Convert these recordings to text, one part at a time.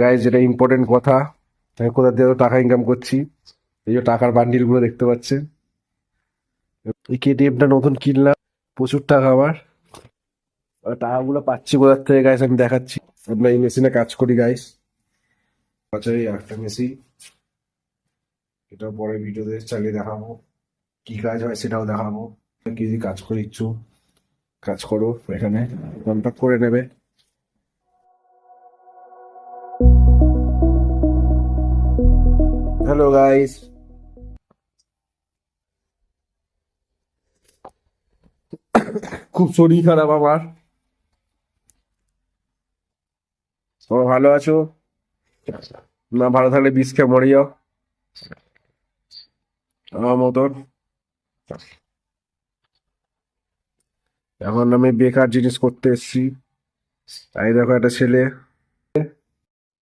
Guys, যেটা important কথা, আমি কোথা দিয়ে টাকা ইনকাম করছি। এই যে টাকার বান্ডিল গুলো দেখতে পাচ্ছেন, এই কেটিএমটা নতুন কিনলাম, প্রচুর টাকা আমার। আর টাকাগুলো পাচ্ছি কোথার থেকে গাইস আমি দেখাচ্ছি। আমরা এই মেশিনে কাজ করি গাইস। আচ্ছা, এই একটা মেশিন, এটা পরে ভিডিওতে চালিয়ে দেখাবো, কি কাজ হয় সেটাও দেখাবো। কি কি কাজ করে ইচ্ছু কাজ করো, এখানে কন্ট্যাক্ট করে নেবে। হ্যালো গাইস, খুব শরীর খারাপ আমার। তোমরা ভালো আছো? না ভালো থাকলে বিষ খেয়ে মরে যাও আমার মতন। এখন আমি বেকার জিনিস করতে এসেছি। তাই দেখো একটা ছেলে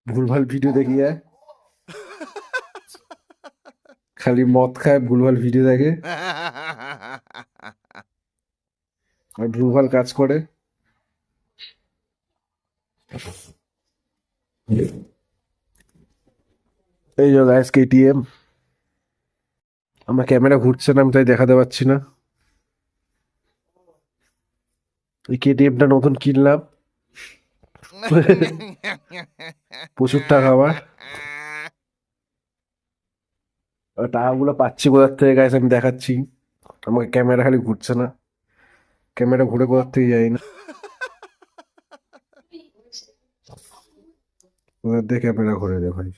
ভুলভাল ভিডিও দেখিয়ে, খালি মদ খায়, ভুলভাল ভিডিও দেখে আর ভুলভাল কাজ করে। এই যে গাইস কেটিএম, আমার ক্যামেরা ঘুরছে না, আমি তাই দেখাতে পাচ্ছি না। এই কেটিএমটা নতুন কিনলাম, প্রচুর টাকা আমার। আর টাকাগুলো পাচ্ছি কোথার থেকে গাইস আমি দেখাচ্ছি। আমাকে ক্যামেরা খালি ঘুরছে না, ক্যামেরা ঘুরে কোথার থেকে যাই না, কোথার থেকে ক্যামেরা ঘুরে দে ভাই।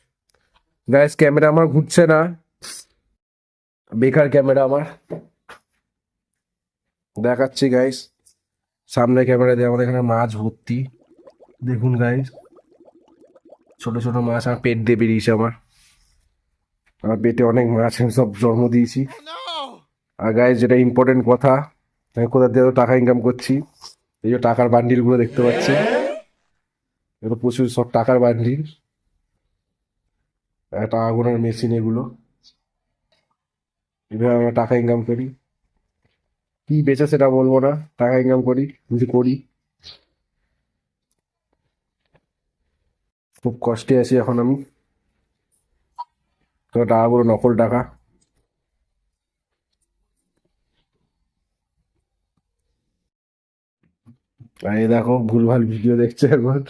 গাইস ক্যামেরা আমার ঘুরছে না, বেকার ক্যামেরা আমার। দেখাচ্ছি গাইস, সামনে ক্যামেরা দিয়ে আমাদের এখানে মাছ ভর্তি, দেখুন গাইস, ছোট ছোট মাছ আমার পেট দিয়ে বেরিয়েছে আমার। আমার পেটে অনেক মাছ আমি সব জন্ম দিয়েছি। আর গাইস, যেটা ইম্পর্টেন্ট কথা, আমি কোথা দিয়ে টাকা ইনকাম করছি। এই যে টাকার বান্ডিল গুলো দেখতে পাচ্ছি, এগুলো প্রচুর সব টাকার বান্ডিল। টাকা গোনার মেশিন এগুলো, এভাবে আমরা টাকা ইনকাম করি। কি বেচে সেটা বলবো না, টাকা ইনকাম করি, কিন্তু করি। খুব কষ্টে আছি এখন আমি, তো টাকাগুলো নকল টাকা। আর এই দেখো ভুলভাল ভিডিও দেখছে এখন,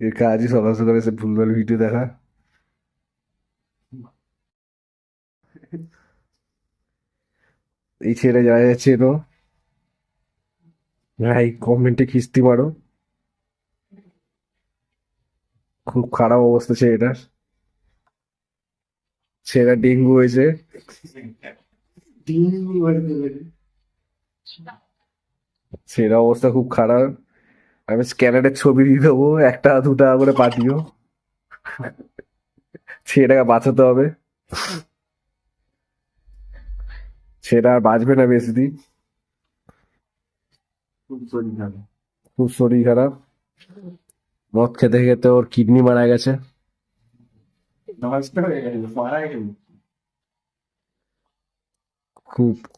এর কাজই সকাল সকাল এসে ভুলভাল ভিডিও দেখা। এই ছেলে যারা যাচ্ছে তো ভাই কমেন্টে খিস্তি মারো, খুব খারাপ অবস্থা ছেলেটার। ছেলেটা ডেঙ্গু হয়েছে। ছেলের অবস্থা খুব খারাপ। আমি স্ক্যানারের ছবি দিয়ে দেবো, একটা দুটা করে পাঠিও, ছেলেটাকে বাঁচাতে হবে। ছেলেটা আর বাঁচবে না বেশি দিন, খুব শরীর খারাপ। মদ খেতে খেতে ওর কিডনি মারা গেছে।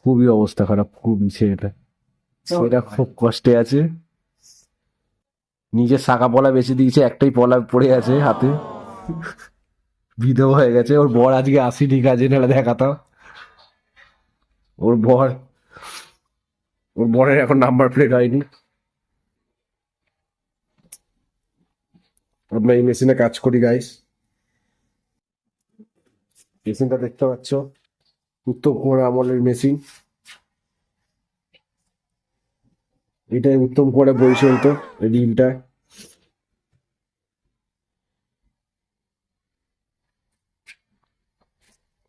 খুবই অবস্থা খারাপ, খুবই। ছেলেটা খুব কষ্টে আছে, নিজের শাখা পলা বেঁচে দিয়েছে, একটাই পলা পড়ে আছে হাতে, বিধবা হয়ে গেছে। ওর বর আজকে আসেনি কাজে, নাহলে দেখাতাম। ওর বর, ওর বরের এখন নাম্বার প্লেট হয়নি। আমরা এই মেশিনে কাজ করি গাইস। মেশিনটা দেখতে পাচ্ছ, উত্তম কুমার আমলের মেশিন। এটাই উত্তম কুমারের বই চলতো, এই রিলটা।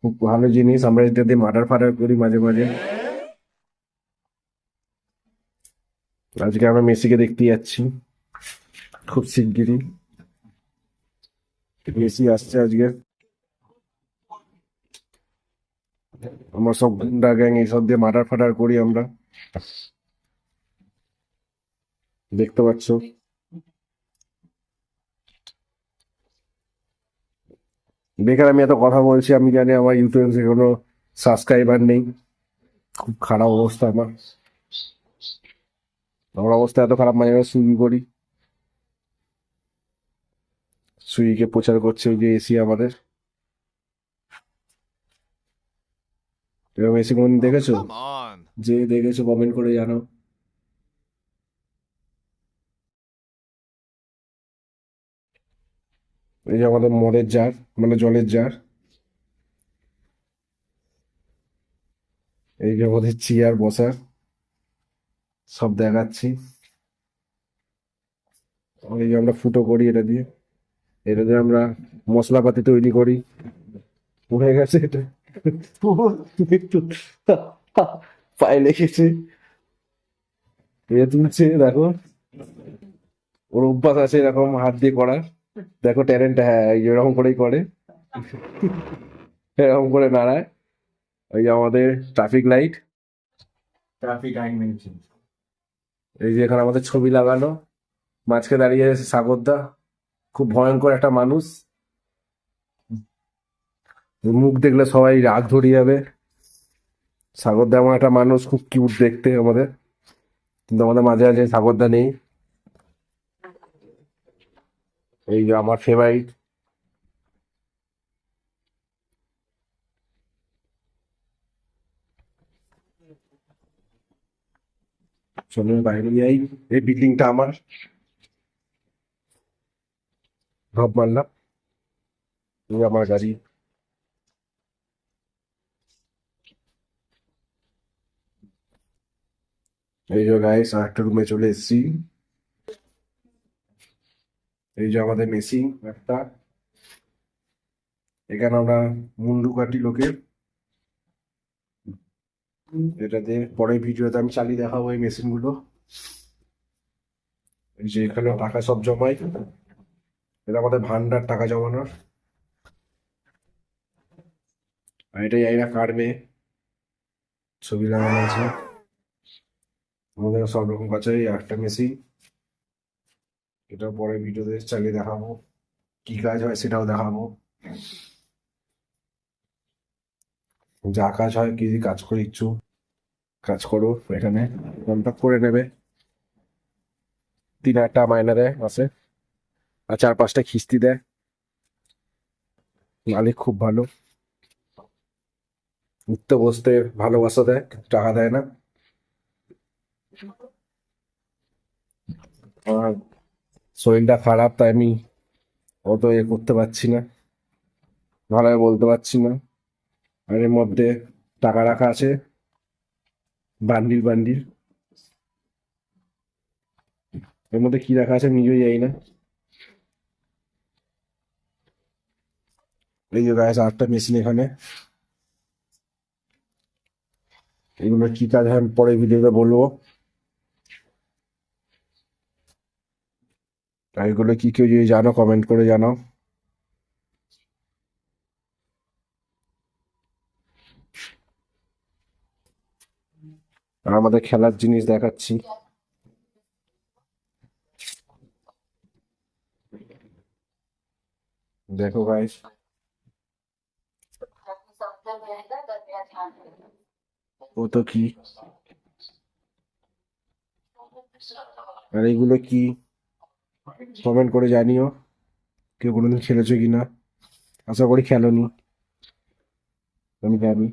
খুব ভালো জিনিস, আমরা এটা দিয়ে মার্ডার ফার্ডার করি মাঝে মাঝে। আজকে আমরা মেসিকে দেখতে যাচ্ছি, খুব শিগগিরই মেসি আসছে আজকে। আমরা সব গুন্ডা গ্যাং এইসব দিয়ে মার্ডার ফার্ডার করি আমরা, দেখতে পাচ্ছ। বেকার আমি এত কথা বলছি, আমি জানি আমার ইউটিউবে কোনো সাবস্ক্রাইবার নেই। খুব খারাপ অবস্থা আমার। আমার অবস্থা এত খারাপ, মাঝে মাঝে সুইগি করি, সুইগিকে প্রচার করছে ওই যে এসি আমাদের। এরকম এসি কোনদিন Oh, দেখেছো? come on. যে দেখেছো কমেন্ট করে জানো। এই যে আমাদের মদের জার, মানে জলের জার। এই যে আমাদের চেয়ার বসার, সব দেখাচ্ছি। আর এই যে আমরা ফুটো করি এটা দিয়ে, এটা দিয়ে আমরা মশলাপাতি তৈরি করি। উঠে গেছে এটা, একটু পায়ে লেগেছে, এ তুলছে দেখো, ওর অভ্যাস আছে এরকম হাত দিয়ে করার। দেখো ট্যালেন্ট, হ্যাঁ এই যে এরকম করেই করে, এরকম করে নাড়ায়। ওই যে আমাদের ট্রাফিক লাইট, ট্রাফিক আইন মেনছে। এই যে এখানে আমাদের ছবি লাগানো, মাঝখানে দাঁড়িয়ে আছে সাগরদা, খুব ভয়ঙ্কর একটা মানুষ, ওর মুখ দেখলে সবাই রাগ ধরিয়ে যাবে। সাগরদা এমন একটা মানুষ, খুব কিউট দেখতে আমাদের, কিন্তু আমাদের মাঝে মাঝে সাগরদা নেই। এই যে আমার ফেভারিট, চলো বাইরে যাই। এই বিল্ডিংটা আমার, ঢপ মারলাম। এই আমার গাড়ি। এই যে গাইস, আর একটা রুমে চলে এসেছি। এই যে আমাদের মেশিন একটা, এখানে আমরা মুন্ডু কাটি লোকের। এটা দিয়ে পরে ভিডিওতে আমি চালিয়ে দেখাবো এই মেশিন গুলো। এই যে এখানে টাকা সব জমাই, এটা আমাদের ভান্ডার টাকা জমানোর। আর এটাই জানি না কার মেয়ে, ছবি লাগানো আছে। আমাদের সব রকম কাছে এই একটা মেশিন, এটা পরে ভিডিওতে চালিয়ে দেখাবো, কি কাজ হয় সেটাও দেখাবো। যা কাজ হয়, কি কাজ করে ইচ্ছু কাজ করো, এখানে কন্ট্যাক্ট করে নেবে। 3,000 টাকা মাইনে দেয় মাসে, আর 4-5টা কিস্তি দেয়। মালিক খুব ভালো, উঠতে বসতে ভালোবাসা দেয়, টাকা দেয় না। আমার শরীরটা খারাপ, তাই আমি অত করতে পারছি না, ভালোভাবে বলতে পারছি না। আর এর মধ্যে টাকা রাখা আছে বান্ডিল বান্ডিল, এর মধ্যে কি রাখা আছে আমি নিজেই জানি না। এই যে গায়ে 8টা মেশিন এখানে, এগুলো কি কাজ হয় আমি পরে ভিডিওতে বলবো। আর এগুলো কি কেউ যদি জানো কমেন্ট করে জানাও। আর আমাদের খেলার জিনিস দেখাচ্ছি। দেখো গাইস, ও তো কি, আর এইগুলো কি কমেন্ট করে জানিও, কেউ কোনোদিন খেলেছো কিনা। আশা করি খেলোনি, আমি জানি।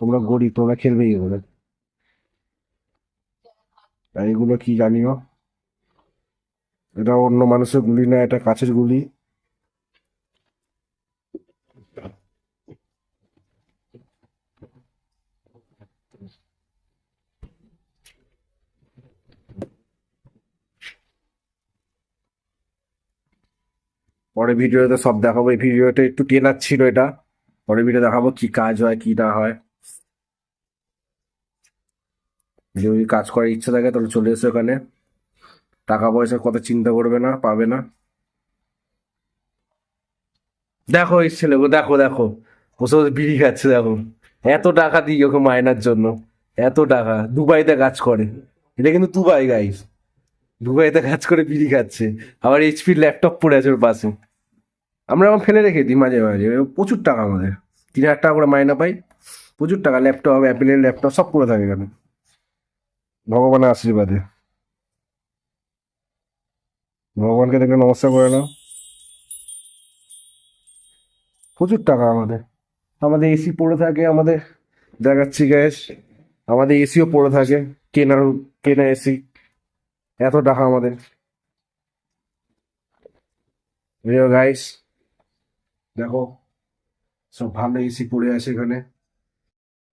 তোমরা গরিব, তোমরা খেলবে কি করে। আর এগুলো কি জানিও, এটা অন্য মানুষের গুলি না, এটা কাছের গুলি। পরে ভিডিওতে সব দেখাবো, এই ভিডিওটা একটু টেনার ছিল এটা, পরে ভিডিও দেখাবো কি কাজ হয় কি না হয়। যদি কাজ করার ইচ্ছা থাকে তাহলে চলে এসো এখানে, টাকা পয়সার কথা চিন্তা করবে না, পাবে না। দেখো এই ছেলেকে, দেখো দেখো, বসে বসে বিড়ি খাচ্ছে দেখো, এত টাকা দিই ওকে মায়নার জন্য, এত টাকা, দুবাইতে কাজ করে। এটা কিন্তু দুবাই গাইস, দুবাইতে কাজ করে বিড়ি খাচ্ছে, আবার এইচপির ল্যাপটপ পড়ে আছে ওর পাশে। আমরা আমার ফেলে রেখে দিই মাঝে মাঝে, প্রচুর টাকা আমাদের, 3,000 টাকা করে মাইনা পাই, প্রচুর টাকা, ল্যাপটপ অ্যাপেলের ল্যাপটপ সব পড়ে থাকে এখানে। ভগবানের আশীর্বাদে। ভগবানকে দেখে নমস্কার করে নাও। প্রচুর টাকা আমাদের। আমাদের এসি পড়ে থাকে, আমাদের দেখাচ্ছি গ্যাস, আমাদের এসিও পড়ে থাকে, কেনার কেনা এসি। এত টাকা আমাদের। গাইস দেখো, সব ভালো এসি পড়ে আছে এখানে।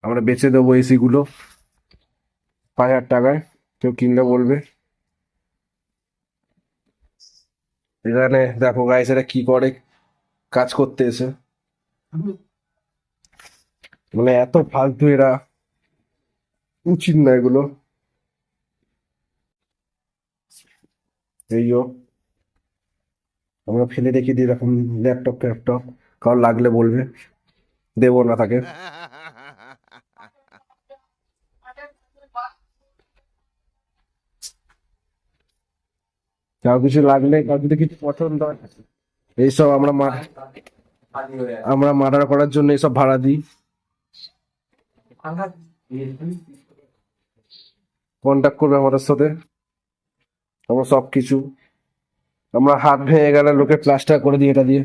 আমরা বেচে দেবো এসি গুলো 5,000 টাকায়, কেউ কিনলে বলবে। এখানে দেখো গাইস, এরা কি করে, কাজ করতে এসে, মানে এত ফালতু এরা, উচিত না এগুলো। এইও আমরা ফেলে রেখে দিই এরকম ল্যাপটপ ফ্যাপটপ, কারোর লাগলে বলবে, দেবো না তাকে। কারো কিছু লাগলে, কারো যদি কিছু পছন্দ হয়, এইসব আমরা মার্ডার করার জন্য এইসব ভাড়া দিই। কন্ট্যাক্ট করবে আমাদের সাথে, আমরা সব কিছু, আমরা হাত ভেঙে গেলে লোকে প্লাস্টার করে দিই এটা দিয়ে,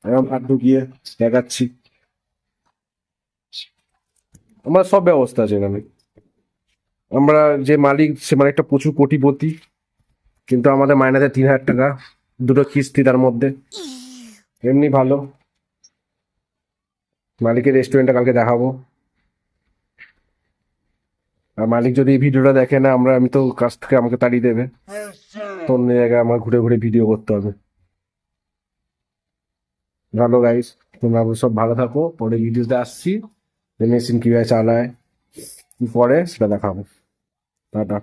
এরকম হাত ঢুকিয়ে দেখাচ্ছি। আমার সব ব্যবস্থা আছে এখানে। আমরা যে মালিক, সে মালিকটা প্রচুর কোটিপতি, কিন্তু আমাদের মাইনে দেয় 3,000 টাকা, দুটো কিস্তি তার মধ্যে। এমনি ভালো। মালিকের রেস্টুরেন্টটা কালকে দেখাবো। আর মালিক যদি এই ভিডিওটা দেখে না, আমি তো কাছ থেকে আমাকে তাড়িয়ে দেবে, তো অন্য জায়গায় আমার ঘুরে ঘুরে ভিডিও করতে হবে। ভালো গাইস, তোমরা সব ভালো থাকো, পরে ভিডিওতে আসছি, মেশিন কিভাবে চালায়, কি করে সেটা দেখাবো। টাটা।